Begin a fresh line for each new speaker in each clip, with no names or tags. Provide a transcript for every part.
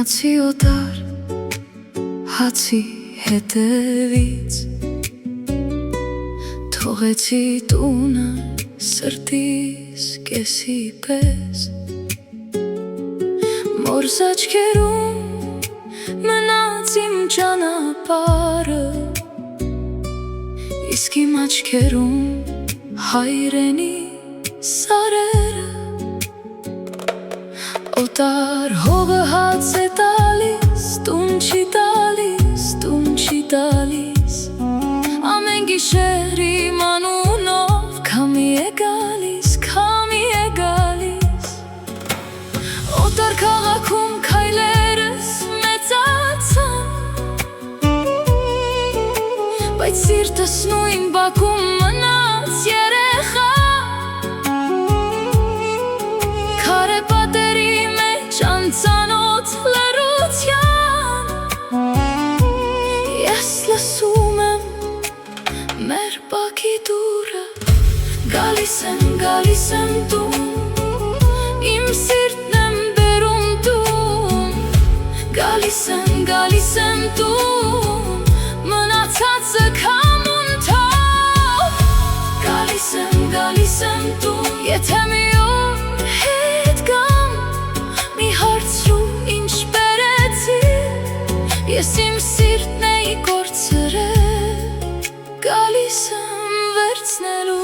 Գնացի օտար հացի հետևից, թողեցի տունը սրտիս կեսի պես, մորս աչքերում մնաց իմ ճանապարհը, իսկ իմ աչքերում հայրենի սարերը։ Օտար հողը հաց է տալիս, տուն չի տալիս, տուն չի տալիս, ամեն գիշեր իմ անունով քամի է գալիս, քամի է գալիս։ Օտար քաղաքում քայլերս մեծացան, բայց սիրտս նույն բակում մնաց երեխա։ Քարե պատերի մեջ անծանոթ լռության, ես լսում եմ մեր բակի դուռը, գալիս եմ տուն, իմ սիրտն եմ բերում տուն, գալիս եմ տուն, մնացածը քամուն թող, գալիս եմ տուն, եթե մի օր հետ գամ, մի հարցրու ինչ բերեցի, ես իմ սիրտն էի կորցրել, գալիս եմ վերցնելու։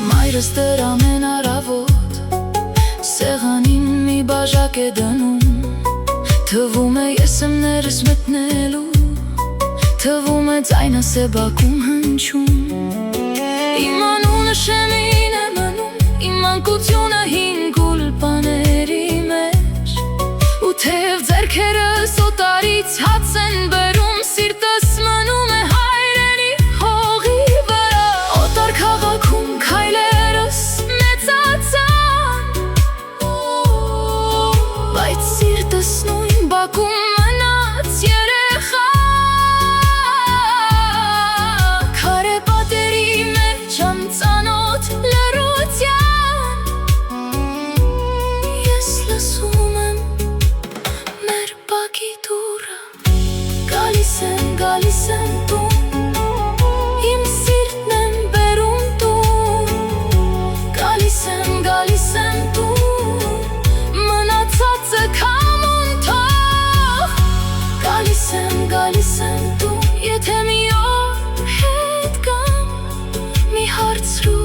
Մայրս դեռ ամեն առավոտ սեղանին մի բաժակ է դնում, թվում է ես եմ ներս մտնելու, թվում է ձայնս է բակում հնչում, իմ անունը շեմին է մնում, իմ մանկությունը հին գուլպաների մեջ, ու թեև ձեռքերս օտարից հաց են բերում, սիրտս մնում է հայրենի հողի վրա։ Օտար քաղաքում քայլերս մեծացան, բայց սիրտս նույն բակում մնաց երեխա։ Քարե պատերի մեջ անծանոթ լռության, ես լսում եմ մեր բակի դուռը, գալիս եմ տուն, իմ սիրտն եմ բերում տուն, գալիս եմ տուն, մնացածը քամուն թող, գալիս եմ տուն, եթե մի օր հետ գամ, մի հարցրու